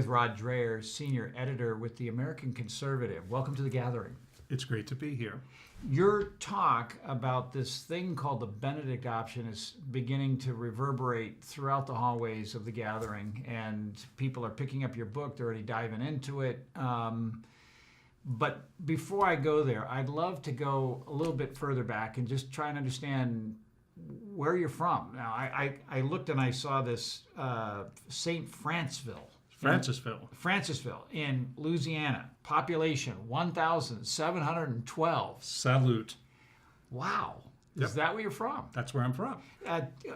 Rod Dreher, senior editor with the American Conservative. Welcome to the gathering. It's great to be here. Your talk about this thing called the Benedict Option is beginning to reverberate throughout the hallways of the gathering, and people are picking up your book. They're already diving into it. But before I go there, I'd love to go a little bit further back and just try and understand where you're from. Now, I looked and I saw this St. Francisville in Louisiana. Population 1,712. Salute. Wow. Yep. Is that where you're from? That's where I'm from.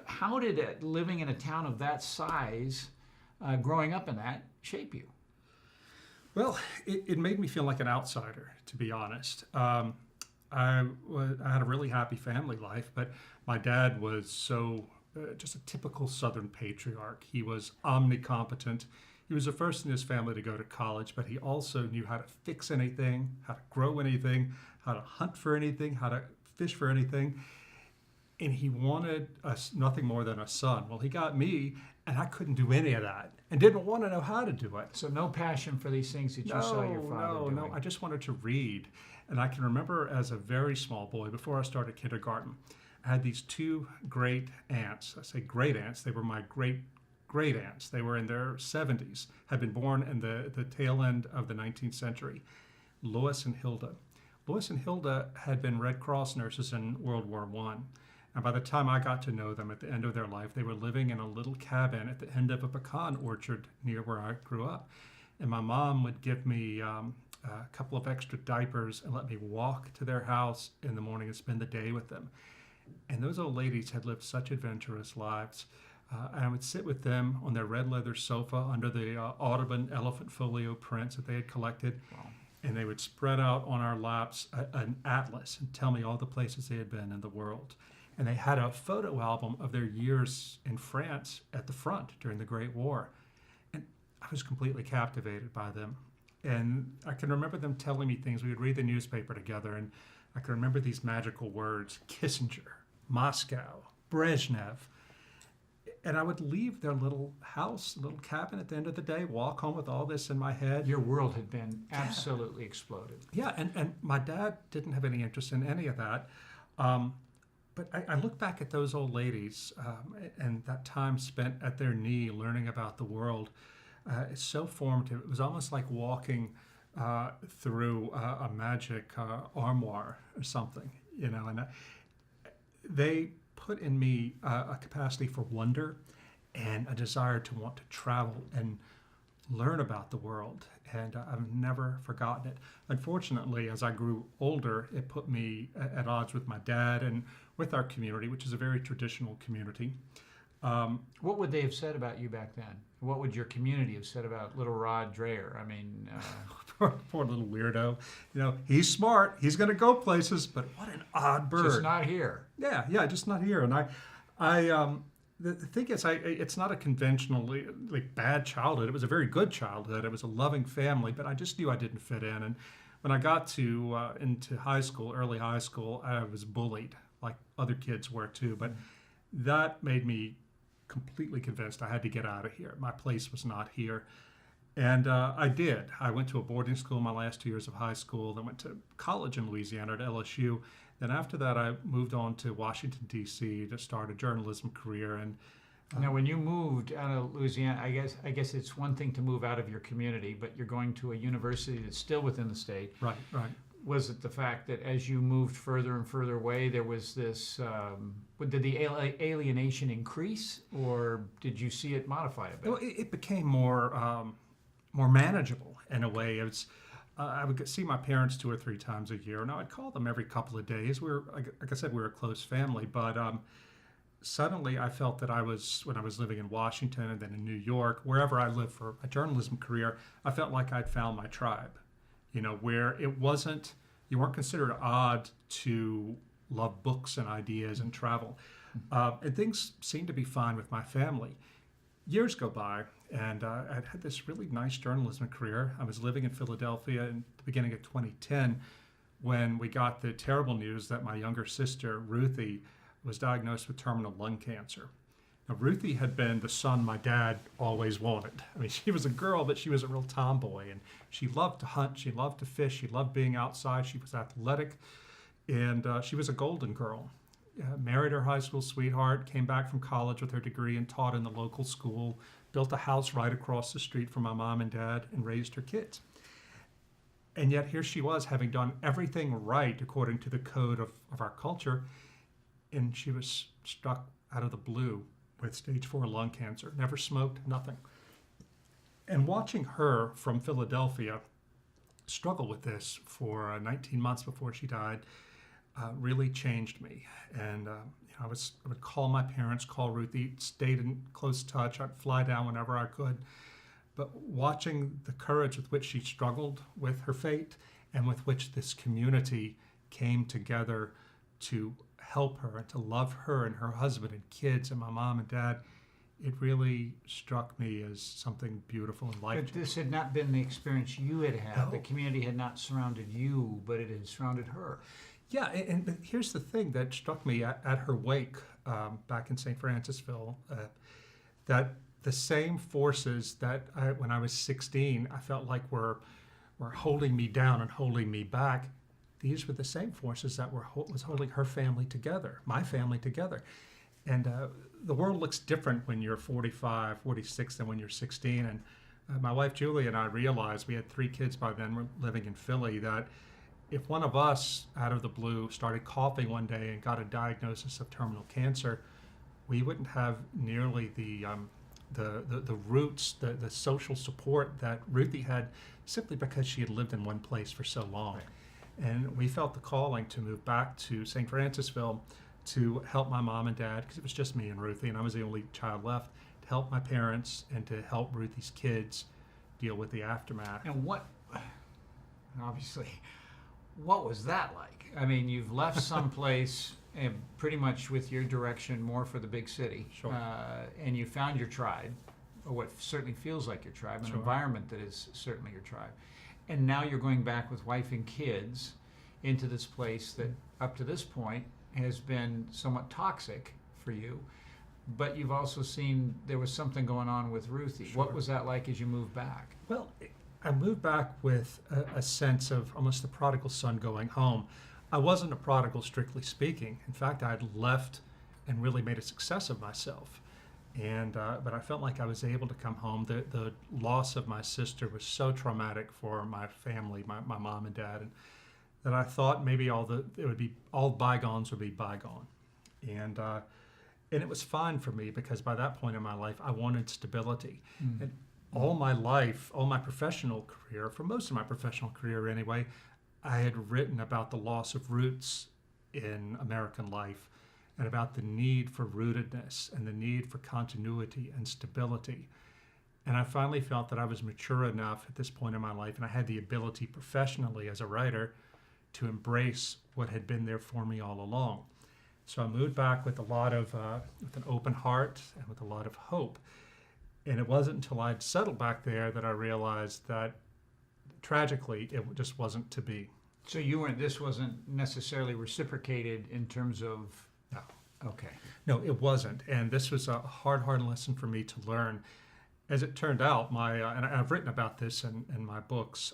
How did living in a town of that size, growing up in that, shape you? Well, it made me feel like an outsider, to be honest. I had a really happy family life, but my dad was just a typical Southern patriarch. He was omnicompetent. He was the first in his family to go to college, but he also knew how to fix anything, how to grow anything, how to hunt for anything, how to fish for anything. And he wanted nothing more than a son. Well, he got me, and I couldn't do any of that and didn't want to know how to do it. So no passion for these things that you saw your father doing? No. I just wanted to read. And I can remember as a very small boy, before I started kindergarten, I had these two great aunts. I say great aunts. They were my great aunts. They were in their 70s, had been born in the tail end of the 19th century, Lois and Hilda. Lois and Hilda had been Red Cross nurses in World War I. And by the time I got to know them at the end of their life, they were living in a little cabin at the end of a pecan orchard near where I grew up. And my mom would give me a couple of extra diapers and let me walk to their house in the morning and spend the day with them. And those old ladies had lived such adventurous lives. And I would sit with them on their red leather sofa under the Audubon elephant folio prints that they had collected. Wow. And they would spread out on our laps an atlas and tell me all the places they had been in the world. And they had a photo album of their years in France at the front during the Great War. And I was completely captivated by them. And I can remember them telling me things. We would read the newspaper together, and I can remember these magical words: Kissinger, Moscow, Brezhnev. And I would leave their little house, little cabin at the end of the day, walk home with all this in my head. Your world had been absolutely exploded. Yeah, and my dad didn't have any interest in any of that. But I look back at those old ladies and that time spent at their knee learning about the world. It's so formative. It was almost like walking through a magic armoire or something, and they put in me a capacity for wonder and a desire to want to travel and learn about the world. And I've never forgotten it. Unfortunately, as I grew older, it put me at odds with my dad and with our community, which is a very traditional community. What would they have said about you back then? What would your community have said about little Rod Dreher? I mean, poor little weirdo. He's smart. He's going to go places, but what an odd bird. Just not here. Yeah, just not here. And the thing is, it's not a conventionally bad childhood. It was a very good childhood. It was a loving family, but I just knew I didn't fit in. And when I got to into high school, early high school, I was bullied, like other kids were too. But that made me completely convinced I had to get out of here. My place was not here. And I did. I went to a boarding school my last 2 years of high school, then went to college in Louisiana at LSU. Then after that, I moved on to Washington, D.C. to start a journalism career. And now, when you moved out of Louisiana, I guess it's one thing to move out of your community, but you're going to a university that's still within the state. Right. Was it the fact that as you moved further and further away, there was this, did the alienation increase, or did you see it modify a bit? Well, it became more manageable in a way. I would see my parents 2 or 3 times a year. Now, I'd call them every couple of days. Like I said, we were a close family, but suddenly I felt that when I was living in Washington and then in New York, wherever I lived for a journalism career, I felt like I'd found my tribe. Where you weren't considered odd to love books and ideas and travel. And things seemed to be fine with my family. Years go by, and I'd had this really nice journalism career. I was living in Philadelphia in the beginning of 2010 when we got the terrible news that my younger sister, Ruthie, was diagnosed with terminal lung cancer. Now, Ruthie had been the son my dad always wanted. I mean, she was a girl, but she was a real tomboy, and she loved to hunt, she loved to fish, she loved being outside, she was athletic, and she was a golden girl. Married her high school sweetheart, came back from college with her degree and taught in the local school, built a house right across the street from my mom and dad, and raised her kids. And yet here she was, having done everything right according to the code of our culture, and she was struck out of the blue with stage 4 lung cancer. Never smoked, nothing. And watching her from Philadelphia struggle with this for 19 months before she died really changed me. And I would call my parents, call Ruthie, stayed in close touch. I'd fly down whenever I could. But watching the courage with which she struggled with her fate and with which this community came together to help her and to love her and her husband and kids and my mom and dad, it really struck me as something beautiful and life-changing. But this had not been the experience you had had. No. The community had not surrounded you, but it had surrounded her. Yeah, but here's the thing that struck me at her wake back in St. Francisville, that the same forces that when I was 16, I felt like were holding me down and holding me back. These were the same forces that was holding her family together, my family together. And the world looks different when you're 45, 46 than when you're 16. And my wife Julie and I realized, we had 3 kids by then, we're living in Philly, that if one of us out of the blue started coughing one day and got a diagnosis of terminal cancer, we wouldn't have nearly the roots, the social support that Ruthie had, simply because she had lived in one place for so long. Right. And we felt the calling to move back to St. Francisville to help my mom and dad, because it was just me and Ruthie, and I was the only child left, to help my parents and to help Ruthie's kids deal with the aftermath. And obviously, what was that like? I mean, you've left someplace and pretty much with your direction more for the big city. Sure. And you found your tribe, or what certainly feels like your tribe, an Sure. environment that is certainly your tribe. And now you're going back with wife and kids into this place that up to this point has been somewhat toxic for you. But you've also seen there was something going on with Ruthie. Sure. What was that like as you moved back? Well, I moved back with a sense of almost the prodigal son going home. I wasn't a prodigal, strictly speaking. In fact, I had left and really made a success of myself. But I felt like I was able to come home. The loss of my sister was so traumatic for my family, my mom and dad, and that I thought maybe all bygones would be bygone. And it was fine for me, because by that point in my life, I wanted stability. And all my life, all my professional career, for most of my professional career anyway, I had written about the loss of roots in American life, and about the need for rootedness and the need for continuity and stability. And I finally felt that I was mature enough at this point in my life, and I had the ability professionally as a writer to embrace what had been there for me all along. So I moved back with with an open heart and with a lot of hope. And it wasn't until I'd settled back there that I realized that, tragically, it just wasn't to be. So this wasn't necessarily reciprocated in terms of. No. Okay. No, it wasn't. And this was a hard lesson for me to learn. As it turned out, and I've written about this in my books,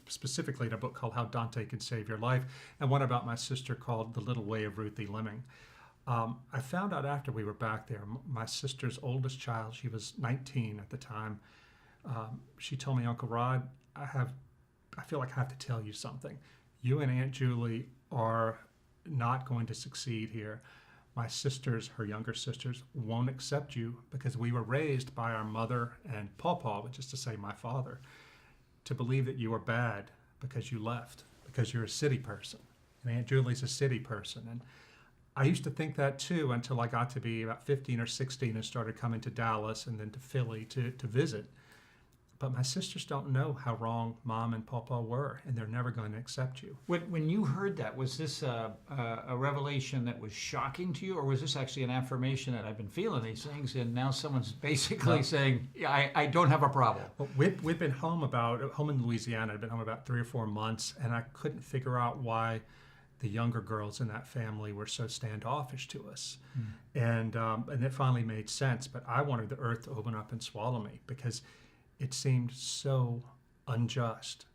specifically in a book called How Dante Can Save Your Life, and one about my sister called The Little Way of Ruthie Lemming. I found out after we were back there, my sister's oldest child, she was 19 at the time, she told me, "Uncle Rod, I feel like I have to tell you something. You and Aunt Julie are not going to succeed here. My sisters, her younger sisters, won't accept you, because we were raised by our mother and Pawpaw, which is to say my father, to believe that you are bad because you left, because you're a city person. And Aunt Julie's a city person." And I used to think that too, until I got to be about 15 or 16 and started coming to Dallas and then to Philly to visit. But my sisters don't know how wrong Mom and Pawpaw were, and they're never going to accept you. When you heard that, was this a revelation that was shocking to you, or was this actually an affirmation that I've been feeling these things, and now someone's basically saying, yeah, I don't have a problem? Well, we'd been home in Louisiana. I'd been home about 3 or 4 months, and I couldn't figure out why the younger girls in that family were so standoffish to us. And it finally made sense. But I wanted the earth to open up and swallow me because it seemed so unjust.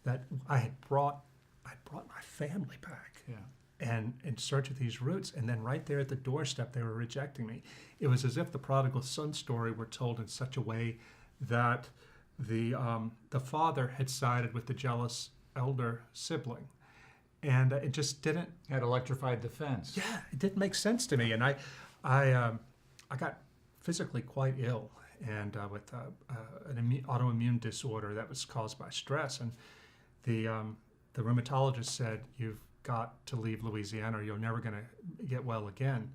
That I had brought my family back. Yeah. And in search of these roots, and then right there at the doorstep, they were rejecting me. It was as if the prodigal son story were told in such a way that the father had sided with the jealous elder sibling, and it just didn't. Had electrified the fence. Yeah, it didn't make sense to me, and I got physically quite ill, and with an autoimmune disorder that was caused by stress, and the rheumatologist said, "You've got to leave Louisiana or you're never going to get well again."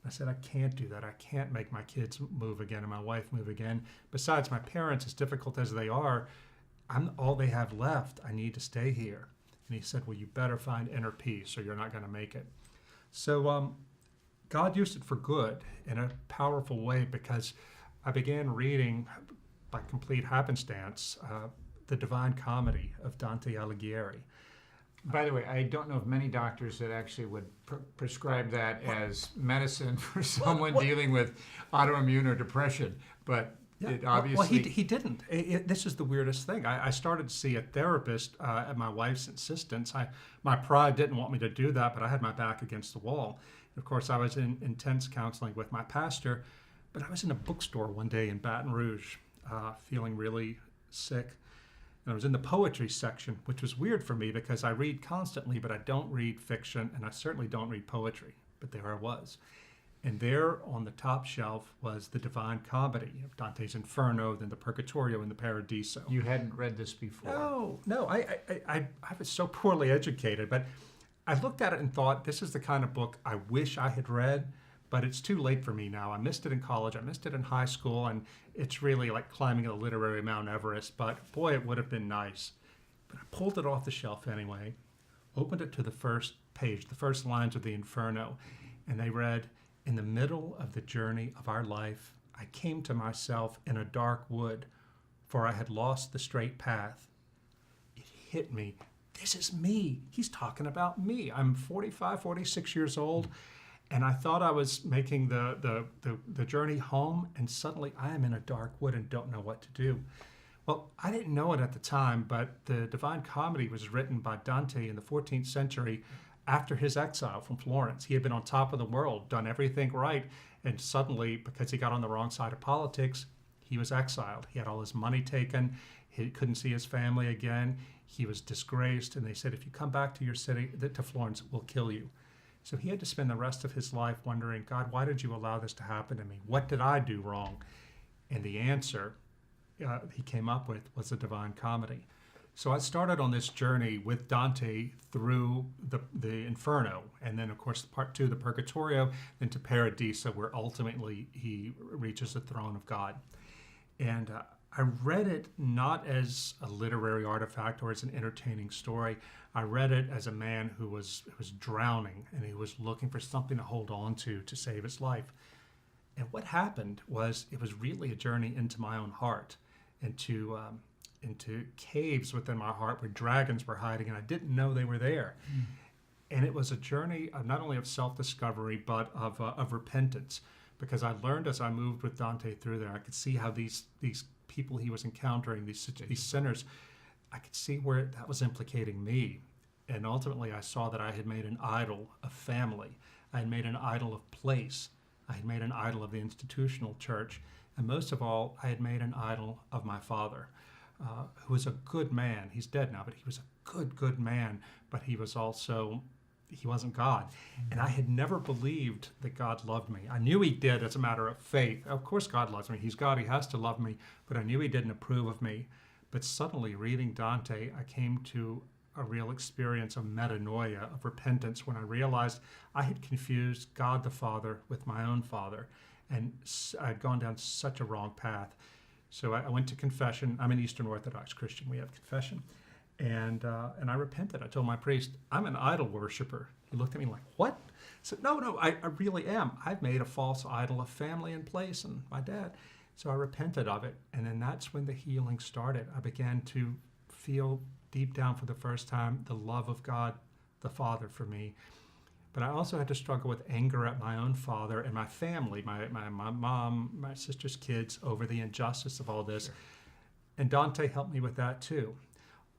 I said, "I can't do that. I can't make my kids move again and my wife move again. Besides, my parents, as difficult as they are, I'm all they have left. I need to stay here." And he said, "Well, you better find inner peace or you're not going to make it." So God used it for good in a powerful way, because I began reading, by complete happenstance, the Divine Comedy of Dante Alighieri. By the way, I don't know of many doctors that actually would prescribe that as medicine for someone dealing with autoimmune or depression, but it obviously... Well, he didn't. This is the weirdest thing. I started to see a therapist at my wife's insistence. My pride didn't want me to do that, but I had my back against the wall. Of course, I was in intense counseling with my pastor, but I was in a bookstore one day in Baton Rouge, feeling really sick. And I was in the poetry section, which was weird for me because I read constantly, but I don't read fiction, and I certainly don't read poetry. But there I was. And there on the top shelf was the Divine Comedy of Dante's Inferno, then the Purgatorio, and the Paradiso. You hadn't read this before? No. I was so poorly educated, but I looked at it and thought, this is the kind of book I wish I had read, but it's too late for me now. I missed it in college, I missed it in high school, and it's really like climbing a literary Mount Everest, but boy, it would have been nice. But I pulled it off the shelf anyway, opened it to the first page, the first lines of the Inferno, and they read, "In the middle of the journey of our life, I came to myself in a dark wood, for I had lost the straight path." It hit me. This is me. He's talking about me. I'm 45, 46 years old, and I thought I was making the journey home, and suddenly I am in a dark wood and don't know what to do. Well, I didn't know it at the time, but the Divine Comedy was written by Dante in the 14th century after his exile from Florence. He had been on top of the world, done everything right, and suddenly, because he got on the wrong side of politics, he was exiled. He had all his money taken. He couldn't see his family again. He was disgraced, and they said, "If you come back to your city, to Florence, we'll kill you." So he had to spend the rest of his life wondering, "God, why did you allow this to happen to me? What did I do wrong?" And the answer he came up with was the Divine Comedy. So I started on this journey with Dante through the Inferno, and then, of course, part 2, the Purgatorio, then to Paradiso, where ultimately he reaches the throne of God. And I read it not as a literary artifact or as an entertaining story. I read it as a man who was drowning, and he was looking for something to hold on to save his life. And what happened was, it was really a journey into my own heart, into caves within my heart where dragons were hiding, and I didn't know they were there. And it was a journey of not only of self-discovery, but of repentance, because I learned as I moved with Dante through there, I could see how these people he was encountering, these sinners, I could see where that was implicating me. And ultimately, I saw that I had made an idol of family. I had made an idol of place. I had made an idol of the institutional church. And most of all, I had made an idol of my father, who was a good man. He's dead now, but he was a good man. But he wasn't God. And I had never believed that God loved me. I knew he did as a matter of faith. Of course God loves me. He's God. He has to love me. But I knew he didn't approve of me. But suddenly, reading Dante, I came to a real experience of metanoia, of repentance, when I realized I had confused God the Father with my own father. And I had gone down such a wrong path. So I went to confession. I'm an Eastern Orthodox Christian. We have confession. And I repented. I told my priest, "I'm an idol worshiper." He looked at me like, "What?" I said, No, I really am. I've made a false idol of family and place and my dad. So I repented of it. And then that's when the healing started. I began to feel deep down for the first time the love of God the father for me. But I also had to struggle with anger at my own father and my family, my mom, my sister's kids, over the injustice of all this. Sure. And Dante helped me with that too.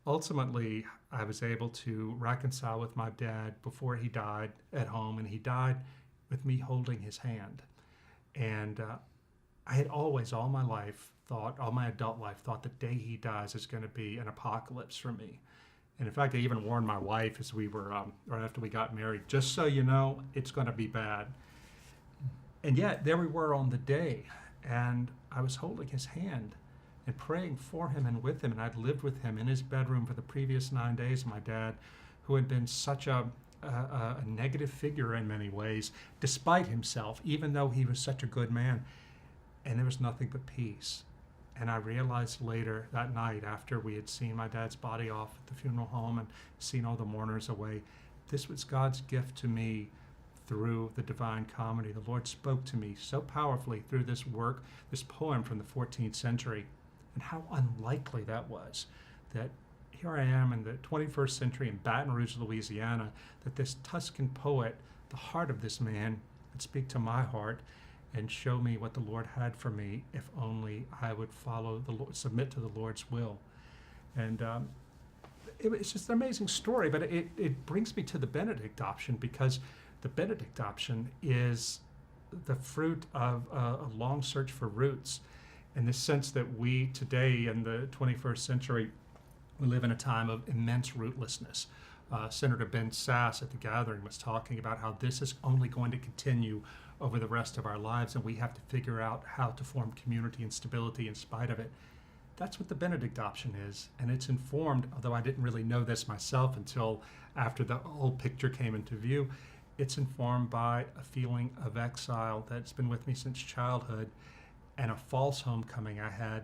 Ultimately, I was able to reconcile with my dad before he died at home, and he died with me holding his hand. And I had always, all my life, all my adult life, thought the day he dies is going to be an apocalypse for me. And in fact, I even warned my wife as we were, right after we got married, just so you know, it's going to be bad. And yet, there we were on the day, and I was holding his hand and praying for him and with him. And I'd lived with him in his bedroom for the previous 9 days. My dad, who had been such a negative figure in many ways, despite himself, even though he was such a good man. And there was nothing but peace. And I realized later that night, after we had seen my dad's body off at the funeral home and seen all the mourners away, this was God's gift to me through the Divine Comedy. The Lord spoke to me so powerfully through this work, this poem from the 14th century, and how unlikely that was, that here I am in the 21st century in Baton Rouge, Louisiana, that this Tuscan poet, the heart of this man, would speak to my heart and show me what the Lord had for me if only I would follow the Lord, submit to the Lord's will. And it's just an amazing story, but it brings me to the Benedict Option, because the Benedict Option is the fruit of a long search for roots, in the sense that we today in the 21st century, we live in a time of immense rootlessness. Senator Ben Sass at the gathering was talking about how this is only going to continue over the rest of our lives, and we have to figure out how to form community and stability in spite of it. That's what the Benedict Option is, and it's informed, although I didn't really know this myself until after the whole picture came into view, it's informed by a feeling of exile that's been with me since childhood, and a false homecoming I had,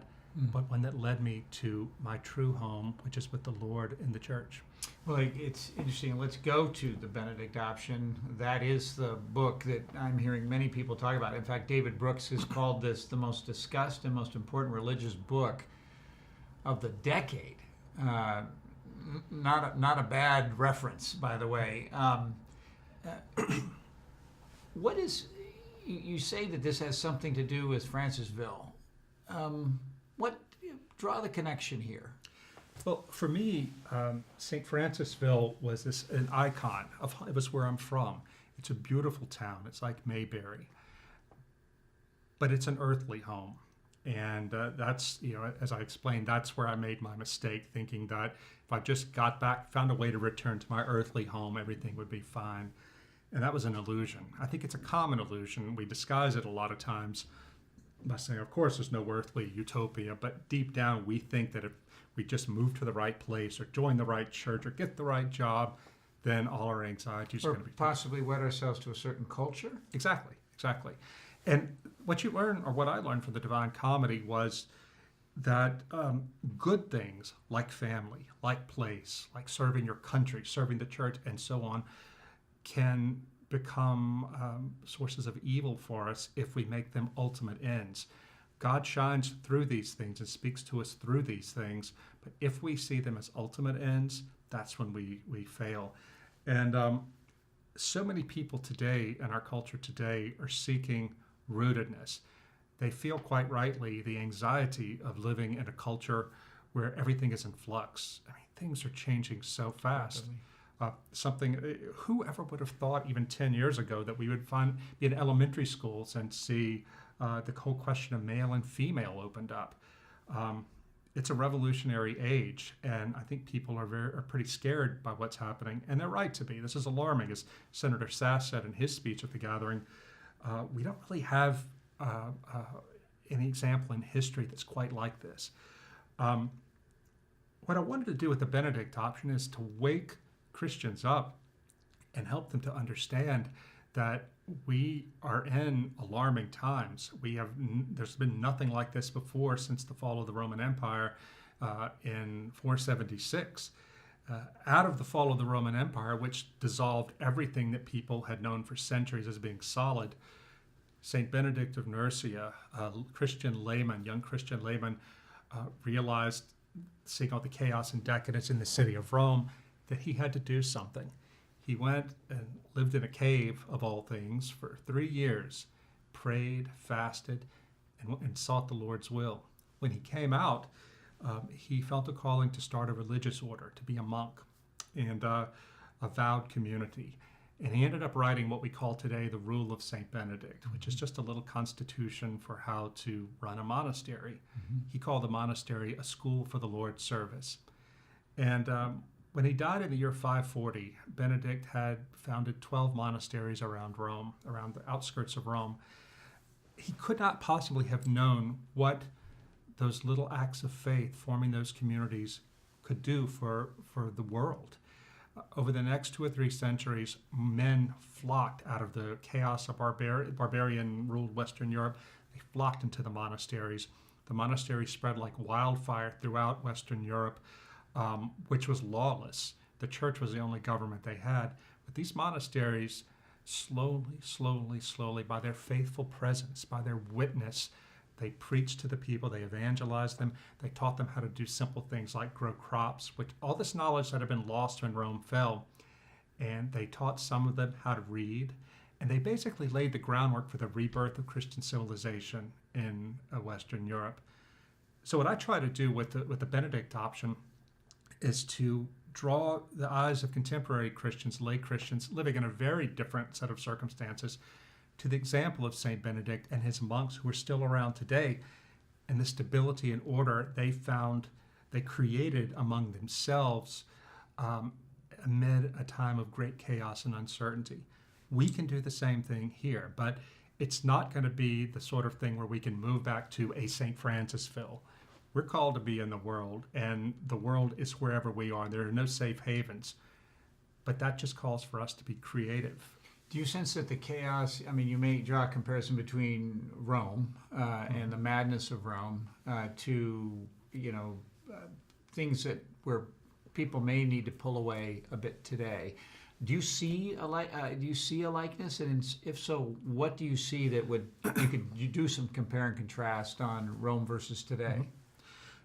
but one that led me to my true home, which is with the Lord in the church. Well, it's interesting. Let's go to the Benedict Option. That is the book that I'm hearing many people talk about. In fact, David Brooks has called this the most discussed and most important religious book of the decade. Not a bad reference, by the way. What is, you say that this has something to do with Francisville. Draw the connection here. Well, for me, St. Francisville was an icon of, it was where I'm from. It's a beautiful town. It's like Mayberry, but it's an earthly home. And that's, as I explained, that's where I made my mistake, thinking that if I just got back, found a way to return to my earthly home, everything would be fine. And that was an illusion. I think it's a common illusion. We disguise it a lot of times by saying, of course, there's no earthly utopia, but deep down we think that if we just move to the right place or join the right church or get the right job, then all our anxieties are going to be possibly wed ourselves to a certain culture. Exactly. And what you learn, or what I learned from the Divine Comedy, was that good things like family, like place, like serving your country, serving the church, and so on, can become sources of evil for us if we make them ultimate ends. God shines through these things and speaks to us through these things, but if we see them as ultimate ends, that's when we fail. And so many people today in our culture today are seeking rootedness. They feel quite rightly the anxiety of living in a culture where everything is in flux. I mean, things are changing so fast. Whoever would have thought even 10 years ago that we would be in elementary schools and see the whole question of male and female opened up. It's a revolutionary age, and I think people are pretty scared by what's happening, and they're right to be. This is alarming, as Senator Sass said in his speech at the gathering. We don't really have any example in history that's quite like this. What I wanted to do with the Benedict Option is to wake Christians up and help them to understand that we are in alarming times. There's been nothing like this before since the fall of the Roman Empire in 476. Out of the fall of the Roman Empire, which dissolved everything that people had known for centuries as being solid, St. Benedict of Nursia, a Christian layman, young Christian layman, realized, seeing all the chaos and decadence in the city of Rome, that he had to do something. He went and lived in a cave, of all things, for 3 years, prayed, fasted, and sought the Lord's will. When he came out, he felt a calling to start a religious order, to be a monk, and a vowed community. And he ended up writing what we call today the Rule of St. Benedict, which is just a little constitution for how to run a monastery. He called the monastery a school for the Lord's service. And when he died in the year 540, Benedict had founded 12 monasteries around Rome, around the outskirts of Rome. He could not possibly have known what those little acts of faith forming those communities could do for the world. Over the next 2 or 3 centuries, men flocked out of the chaos of barbarian-ruled Western Europe. They flocked into the monasteries. The monasteries spread like wildfire throughout Western Europe, which was lawless. The church was the only government they had. But these monasteries, slowly, by their faithful presence, by their witness, they preached to the people, they evangelized them, they taught them how to do simple things like grow crops, which all this knowledge that had been lost when Rome fell. And they taught some of them how to read. And they basically laid the groundwork for the rebirth of Christian civilization in Western Europe. So what I try to do with the Benedict option is to draw the eyes of contemporary Christians, lay Christians, living in a very different set of circumstances, to the example of St. Benedict and his monks who are still around today, and the stability and order they found, they created among themselves amid a time of great chaos and uncertainty. We can do the same thing here, but it's not going to be the sort of thing where we can move back to a St. Francisville. We're called to be in the world, and the world is wherever we are. There are no safe havens, but that just calls for us to be creative. Do you sense that the chaos, I mean, you may draw a comparison between Rome and the madness of Rome to, things that where people may need to pull away a bit today. Do you see a likeness? And if so, what do you see that you do some compare and contrast on Rome versus today?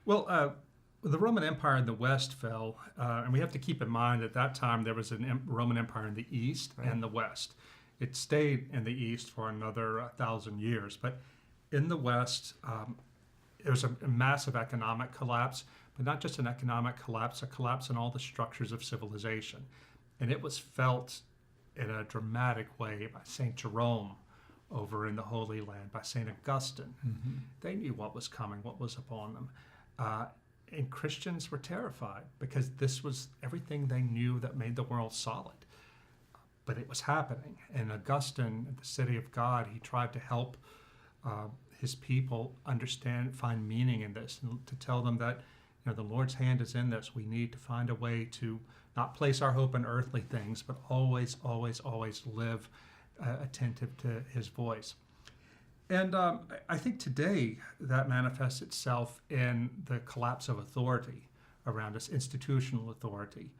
Well, the Roman Empire in the West fell, and we have to keep in mind at that time there was a Roman Empire in the East and the West. It stayed in the East for another 1,000 years, but in the West, there was a massive economic collapse, but not just an economic collapse, a collapse in all the structures of civilization. And it was felt in a dramatic way by St. Jerome over in the Holy Land, by St. Augustine. They knew what was coming, what was upon them. And Christians were terrified because this was everything they knew that made the world solid. But it was happening. And Augustine, at the City of God, he tried to help his people understand, find meaning in this, and to tell them that the Lord's hand is in this. We need to find a way to not place our hope in earthly things, but always live attentive to his voice. And I think today that manifests itself in the collapse of authority around us, institutional authority.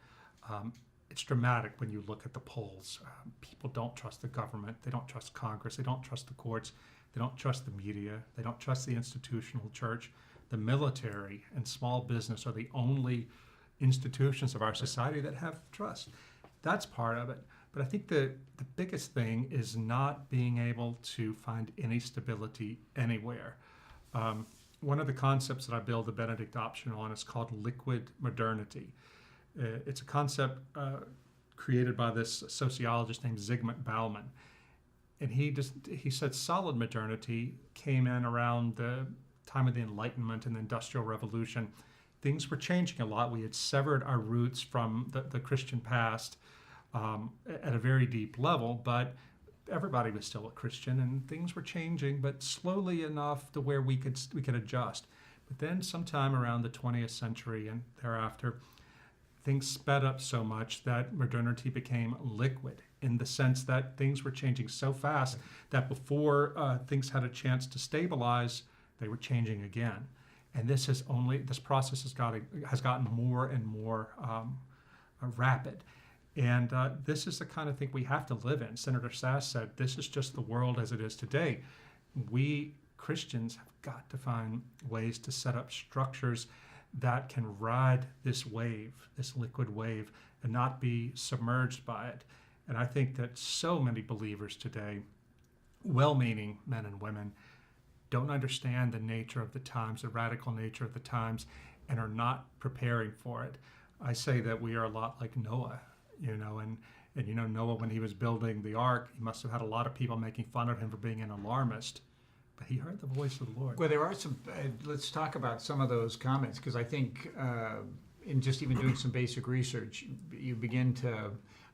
It's dramatic when you look at the polls. People don't trust the government. They don't trust Congress. They don't trust the courts. They don't trust the media. They don't trust the institutional church. The military and small business are the only institutions of our society that have trust. That's part of it. But I think the biggest thing is not being able to find any stability anywhere. One of the concepts that I build the Benedict option on is called liquid modernity. It's a concept created by this sociologist named Zygmunt Bauman. And he said solid modernity came in around the time of the Enlightenment and the Industrial Revolution. Things were changing a lot. We had severed our roots from the Christian past at a very deep level, but everybody was still a Christian, and things were changing, but slowly enough to where we could adjust. But then sometime around the 20th century and thereafter, things sped up so much that modernity became liquid, in the sense that things were changing so fast that before things had a chance to stabilize, they were changing again. And this process has gotten more and more rapid. And this is the kind of thing we have to live in. Senator Sass said, this is just the world as it is today. We Christians have got to find ways to set up structures that can ride this wave, this liquid wave, and not be submerged by it. And I think that so many believers today, well-meaning men and women, don't understand the nature of the times, the radical nature of the times, and are not preparing for it. I say that we are a lot like Noah, and Noah, when he was building the ark, he must have had a lot of people making fun of him for being an alarmist, but he heard the voice of the Lord. Well, there are some, let's talk about some of those comments, because I think in just even doing some basic research, you begin to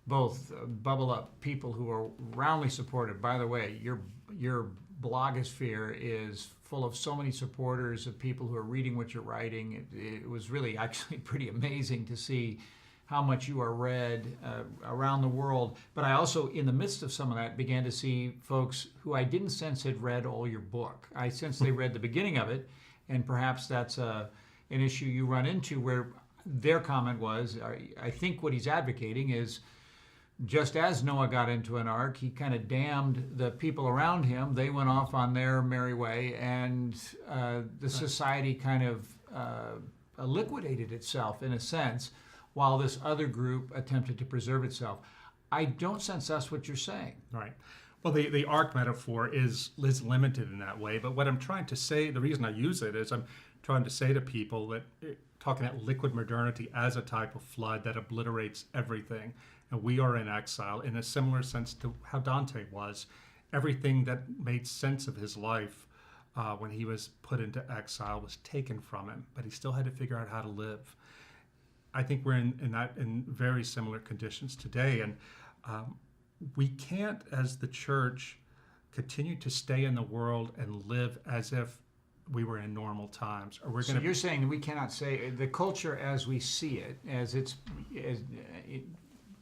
both bubble up people who are roundly supportive. By the way, your blogosphere is full of so many supporters of people who are reading what you're writing. It was really actually pretty amazing to see how much you are read around the world. But I also, in the midst of some of that, began to see folks who I didn't sense had read all your book. I sensed they read the beginning of it, and perhaps that's an issue you run into, where their comment was, I think what he's advocating is, just as Noah got into an ark, he kind of damned the people around him. They went off on their merry way, and the society kind of liquidated itself in a sense, while this other group attempted to preserve itself. I don't sense that's what you're saying. Right. Well, the ark metaphor is limited in that way, but what I'm trying to say, the reason I use it is I'm trying to say to people that talking about liquid modernity as a type of flood that obliterates everything. And we are in exile in a similar sense to how Dante was. Everything that made sense of his life when he was put into exile was taken from him, but he still had to figure out how to live. I think we're in very similar conditions today, and we can't, as the church, continue to stay in the world and live as if we were in normal times. Or So you're saying that we cannot say the culture as we see it,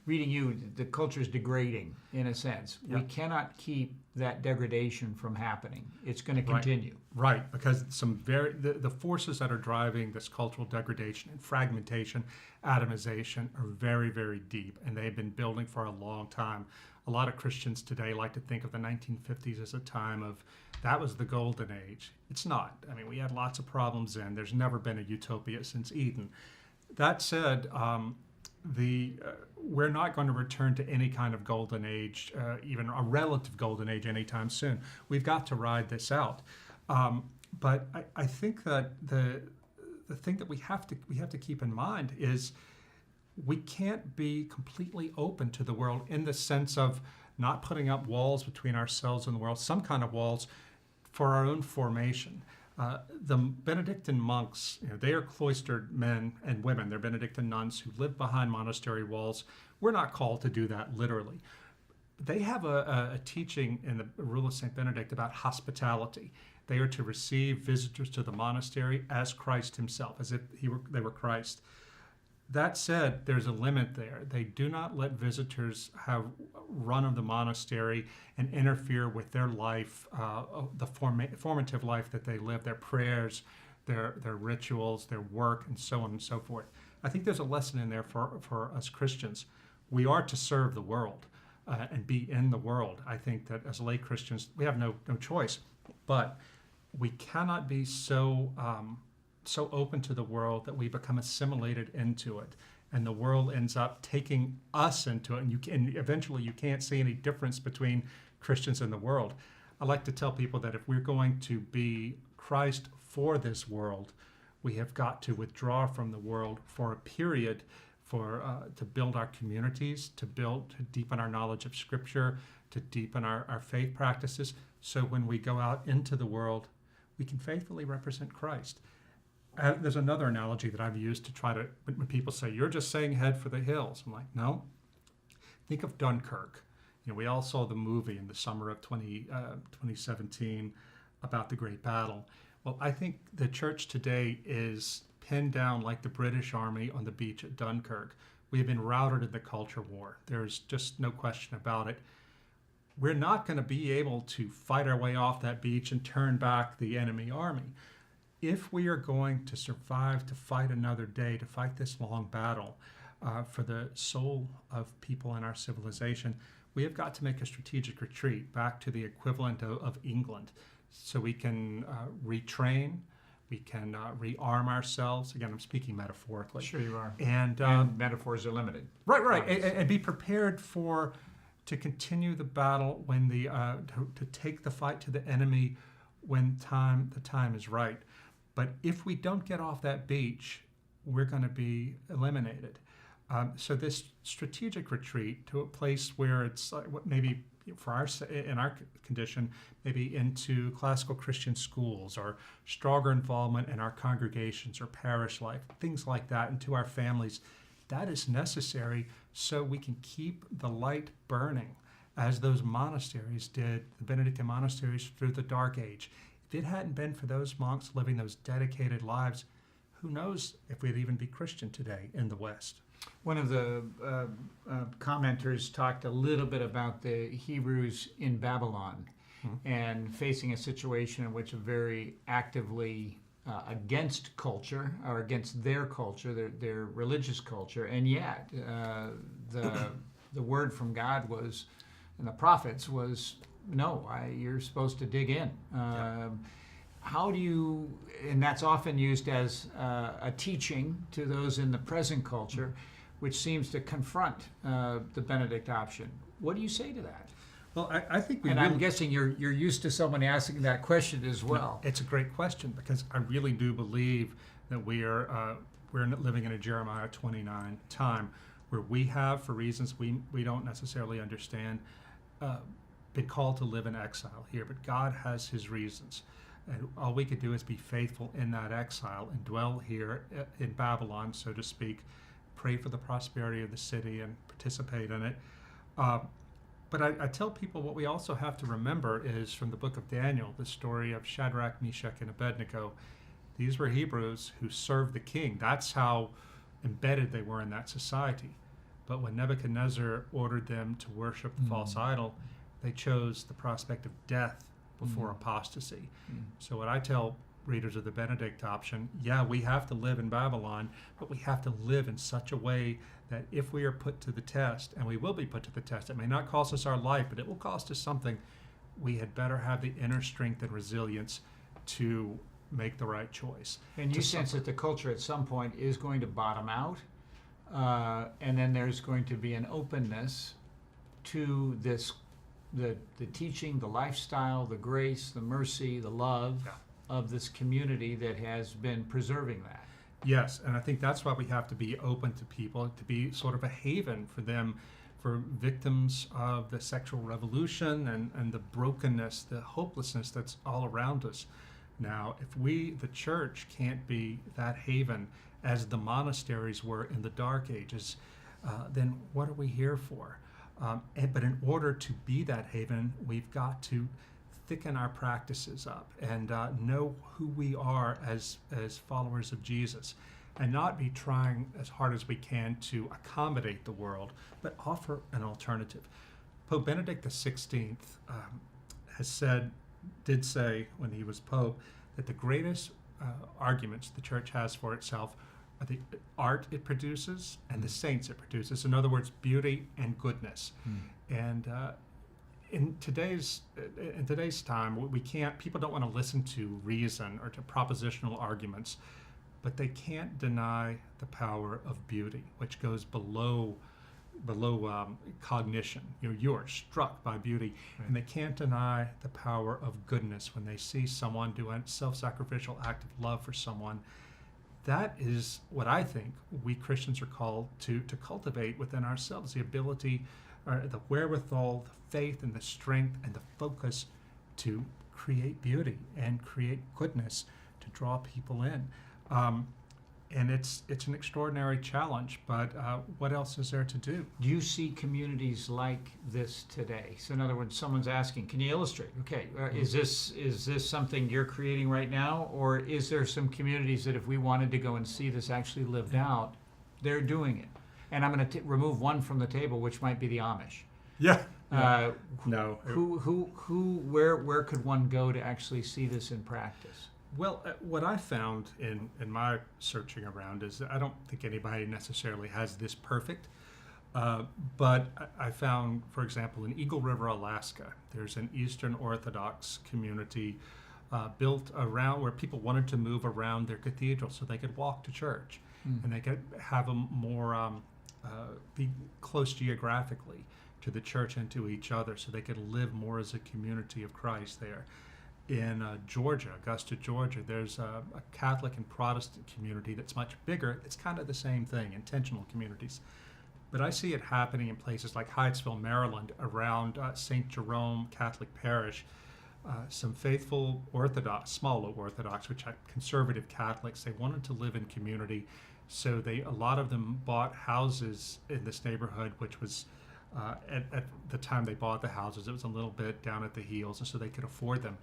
reading you, the culture is degrading in a sense. Yeah. We cannot keep that degradation from happening. It's going to continue. Right, because the forces that are driving this cultural degradation and fragmentation, atomization are very, very deep, and they've been building for a long time. A lot of Christians today like to think of the 1950s as a time of, that was the golden age. It's not. I mean, we had lots of problems then. There's never been a utopia since Eden. That said, we're not going to return to any kind of golden age, even a relative golden age anytime soon. We've got to ride this out. But I think that the thing that we have to keep in mind is we can't be completely open to the world in the sense of not putting up walls between ourselves and the world, some kind of walls for our own formation. The Benedictine monks, they are cloistered men and women. They're Benedictine nuns who live behind monastery walls. We're not called to do that literally. They have a teaching in the Rule of St. Benedict about hospitality. They are to receive visitors to the monastery as Christ himself, as if they were Christ. That said, there's a limit there. They do not let visitors have run of the monastery and interfere with their life, the formative life that they live, their prayers, their rituals, their work, and so on and so forth. I think there's a lesson in there for us Christians. We are to serve the world and be in the world. I think that as lay Christians, we have no choice. But we cannot be so open to the world that we become assimilated into it, and the world ends up taking us into it, and eventually you can't see any difference between Christians and the world. I like to tell people that if we're going to be Christ for this world, we have got to withdraw from the world for a period to build our communities, to deepen our knowledge of Scripture, to deepen our faith practices, so when we go out into the world, we can faithfully represent Christ. There's another analogy that I've used to try to, when people say, you're just saying head for the hills. I'm like, no. Think of Dunkirk. We all saw the movie in the summer of 2017 about the Great Battle. Well, I think the church today is pinned down like the British Army on the beach at Dunkirk. We have been routed in the culture war. There's just no question about it. We're not going to be able to fight our way off that beach and turn back the enemy army. If we are going to survive to fight another day, to fight this long battle for the soul of people in our civilization, we have got to make a strategic retreat back to the equivalent of England, so we can retrain, We can rearm ourselves. Again, I'm speaking metaphorically. Sure you are. And metaphors are limited. right. And be prepared to continue the battle when to take the fight to the enemy when the time is right. But if we don't get off that beach, we're going to be eliminated. So this strategic retreat to a place where it's like maybe in our condition, maybe into classical Christian schools or stronger involvement in our congregations or parish life, things like that, into our families, that is necessary so we can keep the light burning as those monasteries did, the Benedictine monasteries through the Dark Age. If it hadn't been for those monks living those dedicated lives, who knows if we'd even be Christian today in the West. One of the commenters talked a little bit about the Hebrews in Babylon and facing a situation in which a very actively against culture or against their culture, their religious culture, and yet the word from God was, and the prophets was, no, you're supposed to dig in. How do you, and that's often used as a teaching to those in the present culture, which seems to confront the Benedict option. What do you say to that? Well, I think I'm guessing you're used to someone asking that question as well. No, it's a great question, because I really do believe that we're living in a Jeremiah 29 time where we have, for reasons we don't necessarily understand, been called to live in exile here. But God has his reasons. And all we could do is be faithful in that exile and dwell here in Babylon, so to speak, pray for the prosperity of the city and participate in it. But I tell people what we also have to remember is from the book of Daniel, the story of Shadrach, Meshach, and Abednego. These were Hebrews who served the king. That's how embedded they were in that society. But when Nebuchadnezzar ordered them to worship the false idol, they chose the prospect of death before apostasy. So what I tell readers of the Benedict option, we have to live in Babylon, but we have to live in such a way that if we are put to the test, and we will be put to the test, it may not cost us our life, but it will cost us something, we had better have the inner strength and resilience to make the right choice. And you sense that the culture at some point is going to bottom out, and then there's going to be an openness to this, the teaching, the lifestyle, the grace, the mercy, the love of this community that has been preserving that. Yes, and I think that's why we have to be open to people, to be sort of a haven for them, for victims of the sexual revolution and the brokenness, the hopelessness that's all around us. Now, if we, the church, can't be that haven as the monasteries were in the Dark Ages, then what are we here for? But in order to be that haven, we've got to thicken our practices up and know who we are as followers of Jesus, and not be trying as hard as we can to accommodate the world, but offer an alternative. Pope Benedict XVI did say when he was Pope that the greatest arguments the Church has for itself are the art it produces and the saints it produces. In other words, beauty and goodness. And in today's time, people don't want to listen to reason or to propositional arguments, but they can't deny the power of beauty, which goes below cognition. You're struck by beauty, right. And they can't deny the power of goodness when they see someone do a self-sacrificial act of love for someone. That is what I think we Christians are called to cultivate within ourselves, the ability, the wherewithal, the faith, and the strength, and the focus to create beauty and create goodness to draw people in. And it's an extraordinary challenge, but what else is there to do? Do you see communities like this today? So in other words, someone's asking, can you illustrate? Okay, is this something you're creating right now? Or is there some communities that if we wanted to go and see this actually lived out, they're doing it? And I'm going to remove one from the table, which might be the Amish. Yeah. No. Where could one go to actually see this in practice? Well, what I found in my searching around is that I don't think anybody necessarily has this perfect, but I found, for example, in Eagle River, Alaska, there's an Eastern Orthodox community built around where people wanted to move around their cathedral so they could walk to church and they could have a more be close geographically to the church and to each other, so they could live more as a community of Christ there. In Georgia, Augusta, Georgia, there's a Catholic and Protestant community that's much bigger. It's kind of the same thing, intentional communities. But I see it happening in places like Hyattsville, Maryland, around St. Jerome Catholic Parish. Some faithful Orthodox, small Orthodox, which are conservative Catholics, they wanted to live in community. So a lot of them bought houses in this neighborhood, which was, at the time they bought the houses, it was a little bit down at the heels, and so they could afford them.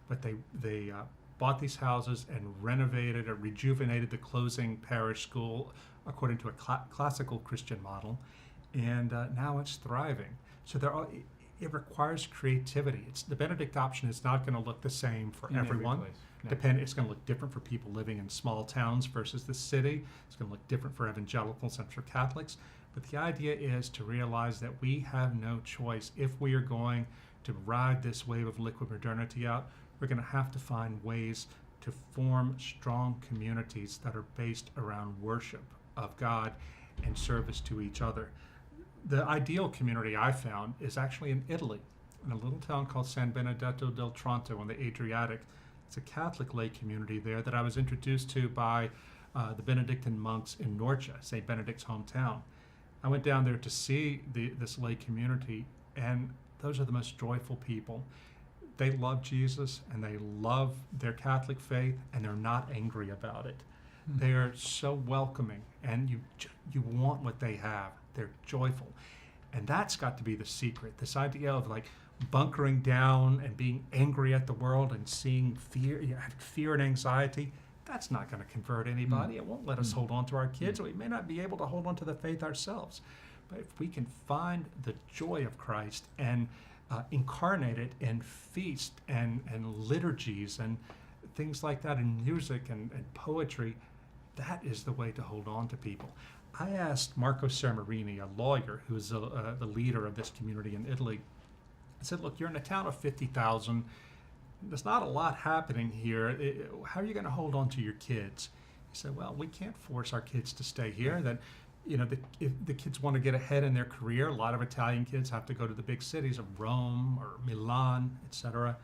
But they bought these houses and renovated or rejuvenated the closing parish school according to a classical Christian model, and now it's thriving. So it requires creativity. The Benedict option is not going to look the same for everyone. No. It's going to look different for people living in small towns versus the city. It's going to look different for evangelicals and for Catholics. But the idea is to realize that we have no choice. If we are going to ride this wave of liquid modernity out, we're going to have to find ways to form strong communities that are based around worship of God and service to each other. The ideal community I found is actually in Italy, in a little town called San Benedetto del Tronto on the Adriatic. It's a Catholic lay community there that I was introduced to by the Benedictine monks in Norcia, St. Benedict's hometown. I went down there to see this lay community, and those are the most joyful people. They love Jesus, and they love their Catholic faith, and they're not angry about it. They are so welcoming, and you want what they have. They're joyful. And that's got to be the secret. This idea of like bunkering down and being angry at the world and seeing fear and anxiety, that's not going to convert anybody. It won't let us hold on to our kids. We may not be able to hold on to the faith ourselves. But if we can find the joy of Christ and incarnate it in feast and liturgies and things like that, and music and poetry, that is the way to hold on to people. I asked Marco Sermarini, a lawyer who's the leader of this community in Italy. I said, look, you're in a town of 50,000. There's not a lot happening here. How are you going to hold on to your kids? He said, well, we can't force our kids to stay here. That, if the kids want to get ahead in their career, a lot of Italian kids have to go to the big cities of Rome or Milan, etc.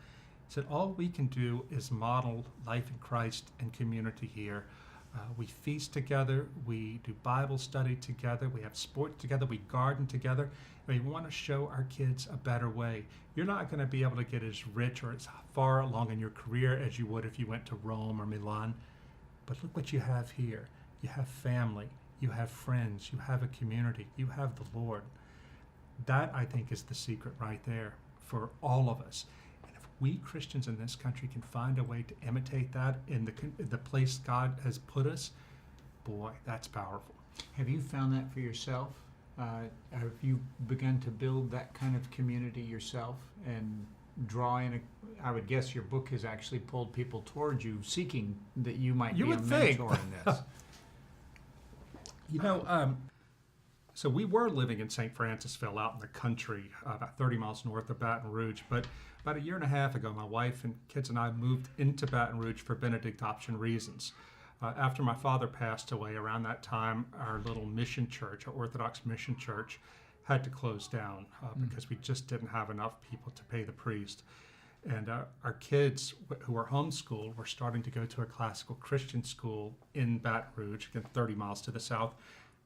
He said, all we can do is model life in Christ and community here. We feast together, we do Bible study together, we have sport together, we garden together. We want to show our kids a better way. You're not going to be able to get as rich or as far along in your career as you would if you went to Rome or Milan. But look what you have here. You have family, you have friends, you have a community, you have the Lord. That, I think, is the secret right there for all of us. We Christians in this country can find a way to imitate that in the place God has put us, boy, that's powerful. Have you found that for yourself? Have you begun to build that kind of community yourself and draw in I would guess your book has actually pulled people towards you, seeking that you might be a mentor in this. So we were living in St. Francisville out in the country, about 30 miles north of Baton Rouge, but about a year and a half ago, my wife and kids and I moved into Baton Rouge for Benedict Option reasons. After my father passed away around that time, our little mission church, our Orthodox mission church, had to close down because we just didn't have enough people to pay the priest. And our kids who were homeschooled were starting to go to a classical Christian school in Baton Rouge, again 30 miles to the south.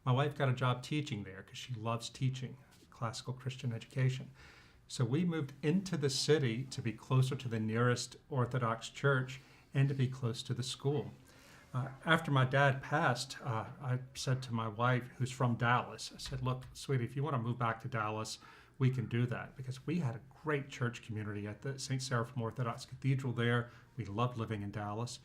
My wife got a job teaching there because she loves teaching classical Christian education. So we moved into the city to be closer to the nearest Orthodox church and to be close to the school. After my dad passed, I said to my wife, who's from Dallas, I said, look, sweetie, if you want to move back to Dallas, we can do that, because we had a great church community at the St. Seraphim Orthodox Cathedral there. We loved living in Dallas.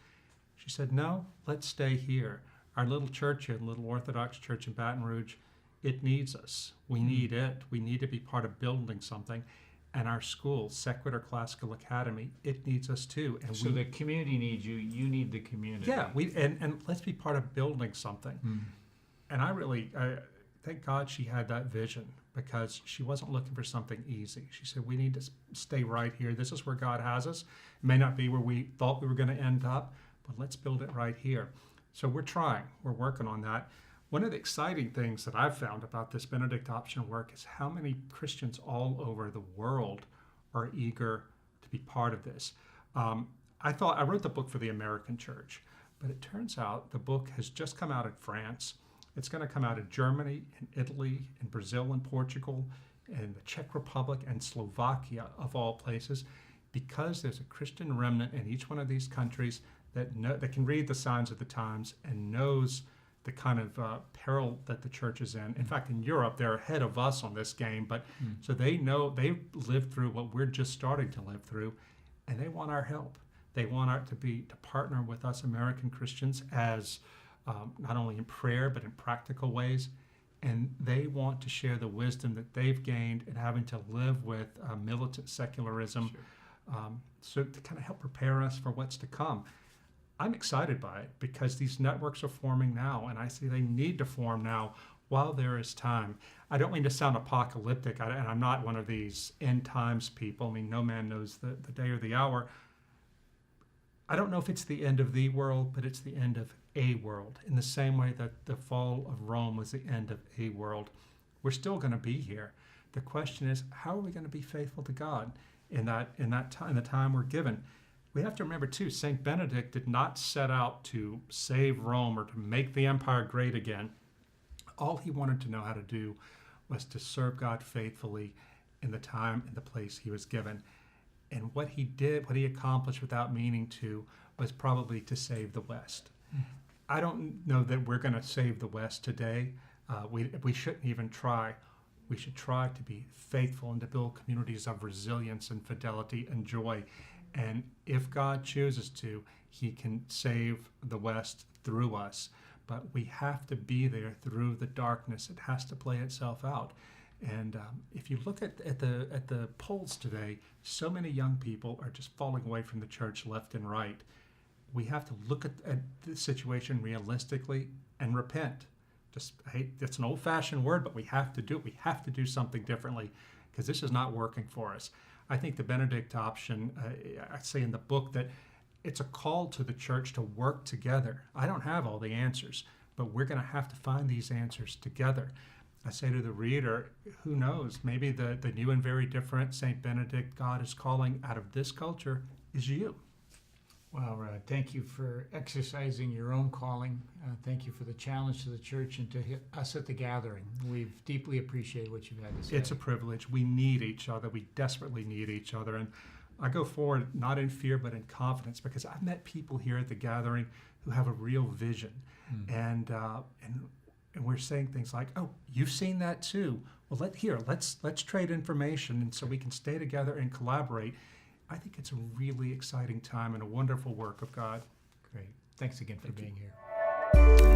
She said, no, let's stay here. Our little church here, the little Orthodox church in Baton Rouge, it needs us. We need it. We need to be part of building something. And our school, Secular Classical Academy, it needs us too. And so the community needs you. You need the community. Yeah, and let's be part of building something. And I really, thank God she had that vision, because she wasn't looking for something easy. She said, we need to stay right here. This is where God has us. It may not be where we thought we were going to end up, but let's build it right here. So we're trying. We're working on that. One of the exciting things that I've found about this Benedict Option work is how many Christians all over the world are eager to be part of this. I wrote the book for the American church, but it turns out the book has just come out in France. It's going to come out in Germany, in Italy, in Brazil, and Portugal, and the Czech Republic, and Slovakia, of all places, because there's a Christian remnant in each one of these countries that can read the signs of the times and knows the kind of peril that the church is in. In fact, in Europe, they're ahead of us on this game, but so they know, they've lived through what we're just starting to live through, and they want our help. They want to partner with us American Christians as not only in prayer, but in practical ways. And they want to share the wisdom that they've gained in having to live with militant secularism, so to kind of help prepare us for what's to come. I'm excited by it because these networks are forming now, and I see they need to form now while there is time. I don't mean to sound apocalyptic, and I'm not one of these end times people. I mean, no man knows the day or the hour. I don't know if it's the end of the world, but it's the end of a world, in the same way that the fall of Rome was the end of a world. We're still going to be here. The question is, how are we going to be faithful to God in the time we're given? We have to remember, too, St. Benedict did not set out to save Rome or to make the empire great again. All he wanted to know how to do was to serve God faithfully in the time and the place he was given. And what he did, what he accomplished without meaning to, was probably to save the West. I don't know that we're going to save the West today. We shouldn't even try. We should try to be faithful and to build communities of resilience and fidelity and joy. And if God chooses to, he can save the West through us. But we have to be there through the darkness. It has to play itself out. And if you look at the polls today, so many young people are just falling away from the church left and right. We have to look at the situation realistically and repent. It's an old-fashioned word, but we have to do it. We have to do something differently because this is not working for us. I think the Benedict Option, I say in the book that it's a call to the church to work together. I don't have all the answers, but we're going to have to find these answers together. I say to the reader, who knows, maybe the new and very different St. Benedict God is calling out of this culture is you. Well, thank you for exercising your own calling. Thank you for the challenge to the church and to us at the gathering. We've deeply appreciated what you've had to say. It's a privilege. We need each other. We desperately need each other. And I go forward not in fear, but in confidence, because I've met people here at the gathering who have a real vision. And we're saying things like, oh, you've seen that too. Well, let's trade information, and so we can stay together and collaborate. I think it's a really exciting time and a wonderful work of God. Great. Thanks again for being here.